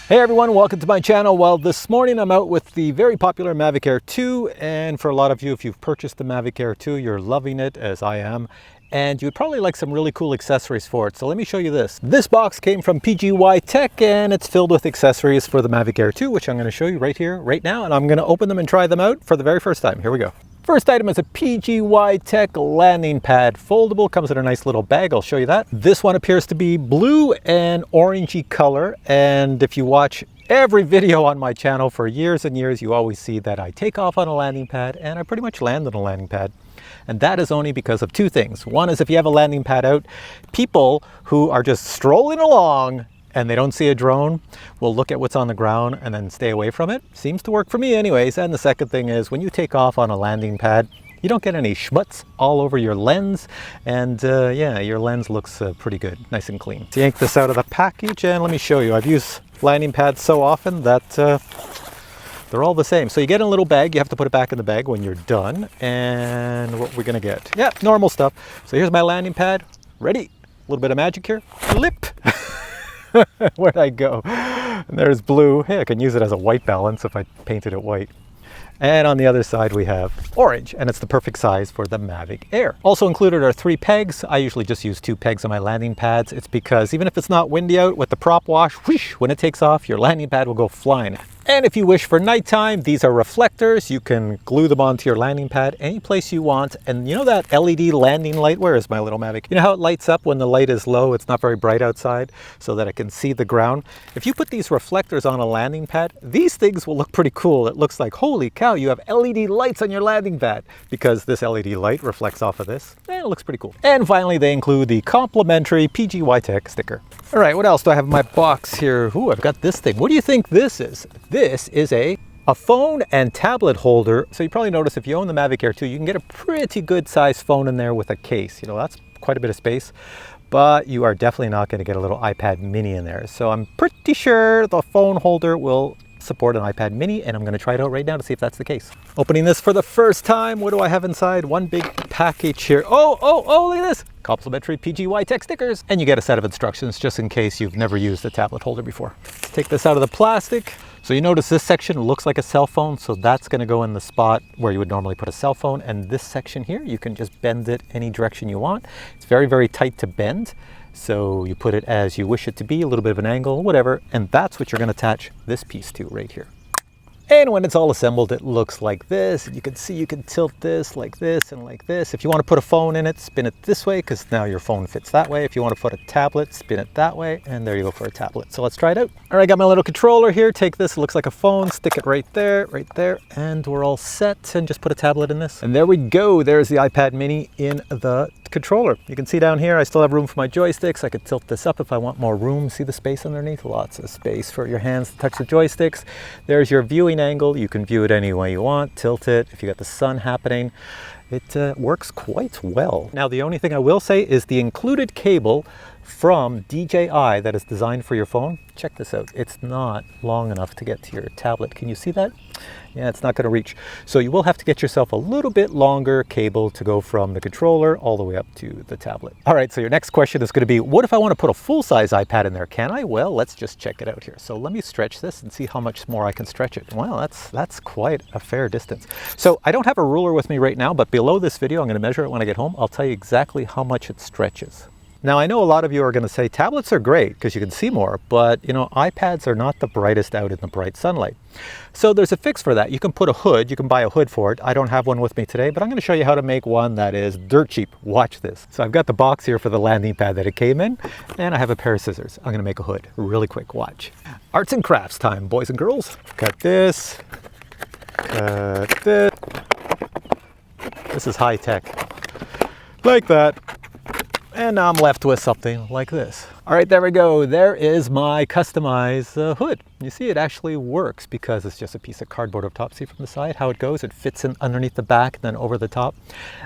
Hey everyone, welcome to my channel. Well, this morning I'm out with the very popular Mavic Air 2, and for a lot of you, if you've purchased the Mavic Air 2, you're loving it as I am, and you'd probably like some really cool accessories for it. So let me show you this. This box came from PGYTech and it's filled with accessories for the Mavic Air 2, which I'm going to show you right here, right now, and I'm going to open them and try them out for the very first time. Here we go. First item is a PGYTech landing pad. Foldable, comes in a nice little bag, I'll show you that. This one appears to be blue and orangey color, and if you watch every video on my channel for years and years, you always see that I take off on a landing pad, and I pretty much land on a landing pad. And that is only because of two things. One is if you have a landing pad out, people who are just strolling along and they don't see a drone will look at what's on the ground and then stay away from it. Seems to work for me anyways. And the second thing is when you take off on a landing pad, you don't get any schmutz all over your lens. And yeah, your lens looks pretty good, nice and clean. So yank this out of the package and let me show you. I've used landing pads so often that they're all the same. So you get in a little bag, you have to put it back in the bag when you're done. And what we're gonna get, yeah, normal stuff. So here's my landing pad, ready. A little bit of magic here, flip. Where'd I go? And there's blue. Hey, I can use it as a white balance if I painted it white. And on the other side we have orange, and it's the perfect size for the Mavic Air. Also included are 3 pegs. I usually just use 2 pegs on my landing pads. It's because even if it's not windy out, with the prop wash, whoosh, when it takes off, your landing pad will go flying. And if you wish for nighttime, these are reflectors. You can glue them onto your landing pad any place you want. And you know that LED landing light? Where is my little Mavic? You know how it lights up when the light is low? It's not very bright outside, so that it can see the ground. If you put these reflectors on a landing pad, these things will look pretty cool. It looks like, holy cow, you have LED lights on your landing pad, because this LED light reflects off of this. And it looks pretty cool. And finally, they include the complimentary PGYTech sticker. All right, what else do I have in my box here? Ooh, I've got this thing. What do you think this is? This is a phone and tablet holder. So you probably notice if you own the Mavic Air 2, you can get a pretty good sized phone in there with a case. You know, that's quite a bit of space, but you are definitely not going to get a little iPad mini in there. So I'm pretty sure the phone holder will support an iPad mini, and I'm going to try it out right now to see if that's the case. Opening this for the first time, what do I have inside? One big package here. Oh, look at this. Complimentary PGYTech stickers. And you get a set of instructions just in case you've never used a tablet holder before. Let's take this out of the plastic. So you notice this section looks like a cell phone, so that's going to go in the spot where you would normally put a cell phone. And this section here, you can just bend it any direction you want. It's very, very tight to bend. So you put it as you wish it to be, a little bit of an angle, whatever, and that's what you're going to attach this piece to right here. And when it's all assembled, it looks like this. You can see you can tilt this like this and like this. If you want to put a phone in it, spin it this way, because now your phone fits that way. If you want to put a tablet, spin it that way, and there you go for a tablet. So let's try it out. All right, got my little controller here. Take this, it looks like a phone, stick it right there, and we're all set. And just put a tablet in this. And there we go. There's the iPad mini in the controller. You can see down here, I still have room for my joysticks. I could tilt this up if I want more room. See the space underneath? Lots of space for your hands to touch the joysticks. There's your viewing angle. You can view it any way you want. Tilt it. If you got the sun happening, it works quite well. Now, the only thing I will say is the included cable from DJI that is designed for your phone. Check this out. It's not long enough to get to your tablet. Can you see that? Yeah, it's not going to reach. So you will have to get yourself a little bit longer cable to go from the controller all the way up to the tablet. All right, so your next question is going to be, what if I want to put a full-size iPad in there? Can I? Well, let's just check it out here. So let me stretch this and see how much more I can stretch it. Well, that's quite a fair distance. So I don't have a ruler with me right now, but below this video, I'm going to measure it when I get home. I'll tell you exactly how much it stretches. Now, I know a lot of you are going to say tablets are great because you can see more, but you know, iPads are not the brightest out in the bright sunlight. So there's a fix for that. You can put a hood, you can buy a hood for it. I don't have one with me today, but I'm going to show you how to make one that is dirt cheap. Watch this. So I've got the box here for the landing pad that it came in, and I have a pair of scissors. I'm going to make a hood really quick. Watch. Arts and crafts time, boys and girls. Cut this. Cut this. This is high tech. Like that. And now I'm left with something like this. All right, there we go. There is my customized hood. You see, it actually works because it's just a piece of cardboard up top. See from the side how it goes? It fits in underneath the back and then over the top.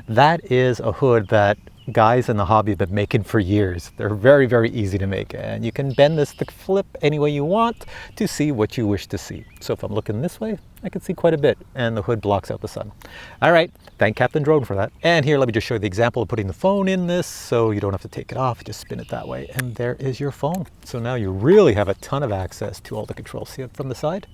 That is a hood that guys in the hobby have been making for years. They're very, very easy to make, and you can bend this to flip any way you want to see what you wish to see. So if I'm looking this way, I can see quite a bit, and the hood blocks out the sun. All right, thank Captain Drone for that. And here, let me just show you the example of putting the phone in this so you don't have to take it off. Just spin it that way, and there is your phone. So now you really have a ton of access to all the controls. See it from the side?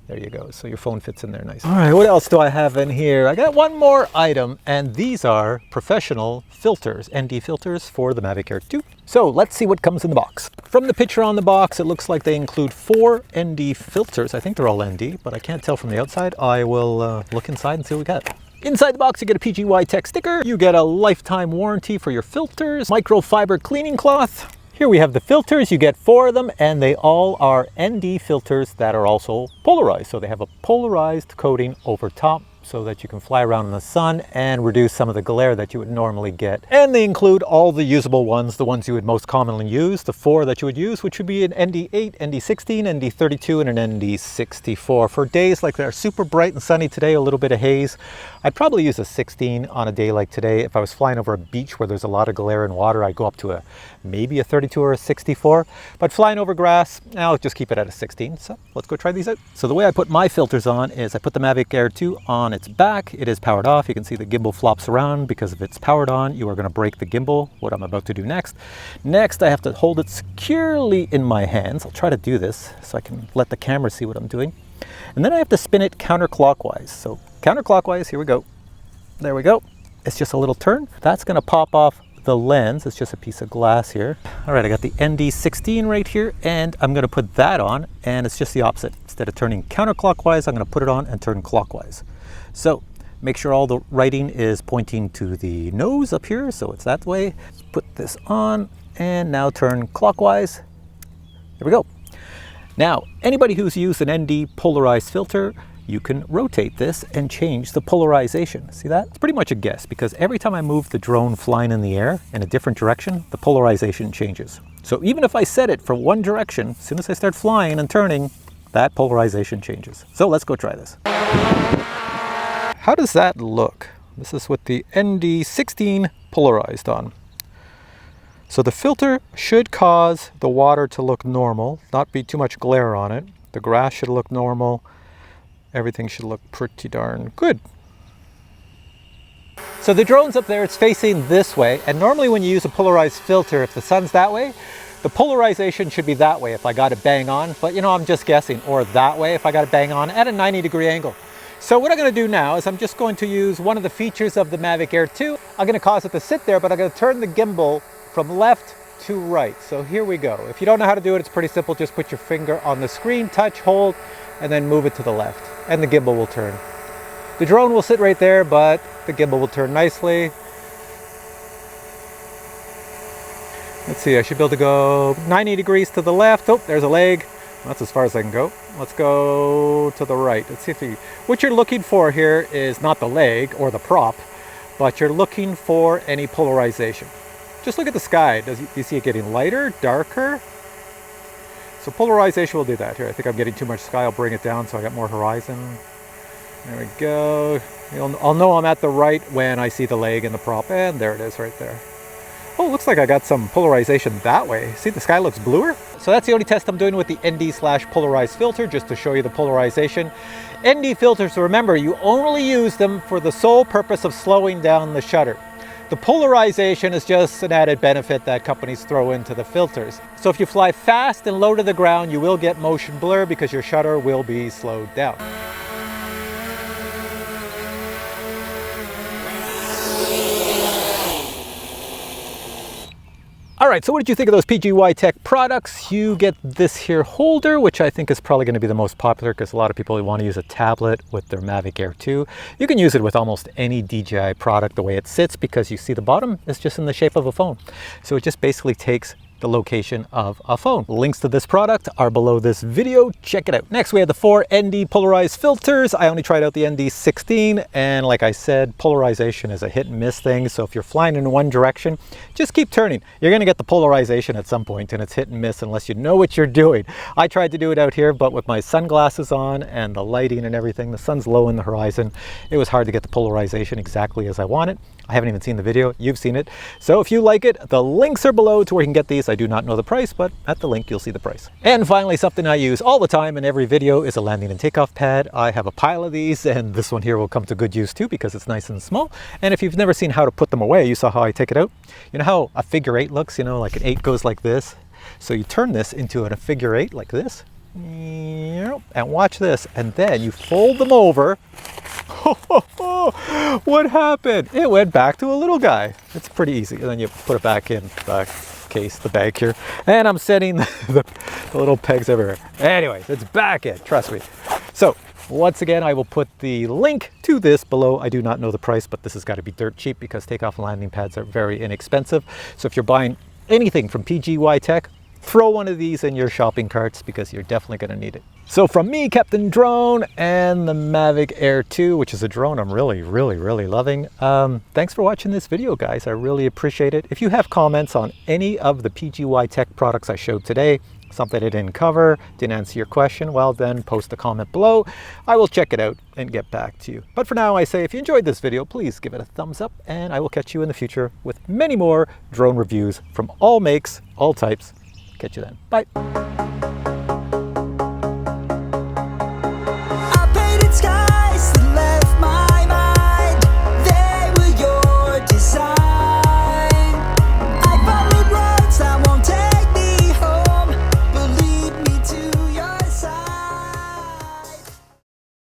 There you go. So your phone fits in there nice. All right, what else do I have in here? I got one more item, and these are professional filters, ND filters for the Mavic Air 2. So let's see what comes in the box. From the picture on the box, it looks like they include 4 ND filters. I think they're all ND, but I can't tell from the outside. I will look inside and see what we got. Inside the box, you get a PGYTech sticker. You get a lifetime warranty for your filters, microfiber cleaning cloth. Here we have the filters. You get 4 of them, and they all are ND filters that are also polarized. So they have a polarized coating over top so that you can fly around in the sun and reduce some of the glare that you would normally get. And they include all the usable ones, the ones you would most commonly use, the 4 that you would use, which would be an ND8, ND16, ND32, and an ND64. For days like that are super bright and sunny today, a little bit of haze, I'd probably use a 16 on a day like today. If I was flying over a beach where there's a lot of glare and water, I'd go up to maybe a 32 or a 64. But flying over grass, I'll just keep it at a 16. So let's go try these out. So the way I put my filters on is I put the Mavic Air 2 on its back. It is powered off. You can see the gimbal flops around because if it's powered on, you are going to break the gimbal, what I'm about to do next. Next, I have to hold it securely in my hands. I'll try to do this so I can let the camera see what I'm doing. And then I have to spin it counterclockwise. So counterclockwise, here we go. There we go. It's just a little turn. That's going to pop off the lens. It's just a piece of glass here. All right, I got the ND16 right here, and I'm going to put that on, and it's just the opposite. Instead of turning counterclockwise, I'm going to put it on and turn clockwise. So make sure all the writing is pointing to the nose up here, so it's that way. Let's put this on, and now turn clockwise. There we go. Now, anybody who's used an ND polarized filter, you can rotate this and change the polarization. See that? It's pretty much a guess because every time I move the drone flying in the air in a different direction, the polarization changes. So even if I set it for one direction, as soon as I start flying and turning, that polarization changes. So let's go try this. How does that look? This is with the ND16 polarized on. So the filter should cause the water to look normal, not be too much glare on it. The grass should look normal. Everything should look pretty darn good. So the drone's up there, it's facing this way, and normally when you use a polarized filter, if the sun's that way, the polarization should be that way if I got it bang on, but you know, I'm just guessing, or that way if I got it bang on at a 90-degree angle. So what I'm going to do now is I'm just going to use one of the features of the Mavic Air 2. I'm going to cause it to sit there, but I'm going to turn the gimbal from left to right. So here we go. If you don't know how to do it, it's pretty simple. Just put your finger on the screen, touch, hold, and then move it to the left, and the gimbal will turn. The drone will sit right there, but the gimbal will turn nicely. Let's see, I should be able to go 90 degrees to the left. Oh, there's a leg. That's as far as I can go. Let's go to the right. Let's see if you... What you're looking for here is not the leg or the prop, but you're looking for any polarization. Just look at the sky. Do you see it getting lighter, darker? So polarization will do that here. I think I'm getting too much sky. I'll bring it down so I got more horizon. There we go. I'll know I'm at the right when I see the leg and the prop, and there it is right there. Oh, looks like I got some polarization that way. See, the sky looks bluer. So that's the only test I'm doing with the ND/polarized filter, just to show you the polarization. ND filters, remember, you only use them for the sole purpose of slowing down the shutter. The polarization is just an added benefit that companies throw into the filters. So if you fly fast and low to the ground, you will get motion blur because your shutter will be slowed down. All right, so what did you think of those PGYTech products? You get this here holder, which I think is probably going to be the most popular because a lot of people want to use a tablet with their Mavic Air 2. You can use it with almost any DJI product the way it sits because you see the bottom is just in the shape of a phone. So it just basically takes the location of a phone. Links to this product are below this video. Check it out. Next, we have the 4 ND polarized filters. I only tried out the ND16, and like I said, polarization is a hit and miss thing. So if you're flying in one direction, just keep turning. You're going to get the polarization at some point, and it's hit and miss unless you know what you're doing. I tried to do it out here, but with my sunglasses on and the lighting and everything, the sun's low in the horizon, it was hard to get the polarization exactly as I wanted. I haven't even seen the video, you've seen it. So if you like it, the links are below to where you can get these. I do not know the price, but at the link you'll see the price. And finally, something I use all the time in every video is a landing and takeoff pad. I have a pile of these, and this one here will come to good use too because it's nice and small. And if you've never seen how to put them away, you saw how I take it out. You know how a figure eight looks, you know, like an 8 goes like this. So you turn this into a figure 8 like this, and watch this, and then you fold them over. What happened? It went back to a little guy. It's pretty easy. And then you put it back in the case, the bag here. And I'm setting the little pegs everywhere. Anyways, it's back in, trust me. So once again, I will put the link to this below. I do not know the price, but this has got to be dirt cheap because takeoff and landing pads are very inexpensive. So if you're buying anything from PGYTech, throw one of these in your shopping carts because you're definitely going to need it. So from me, Captain Drone, and the Mavic Air 2, which is a drone I'm really loving. Thanks for watching this video, guys. I really appreciate it. If you have comments on any of the PGYTech products I showed today, something I didn't cover, didn't answer your question, well then post a comment below. I will check it out and get back to you. But for now, I say if you enjoyed this video, please give it a thumbs up, and I will catch you in the future with many more drone reviews from all makes, all types. Catch you then. Bye.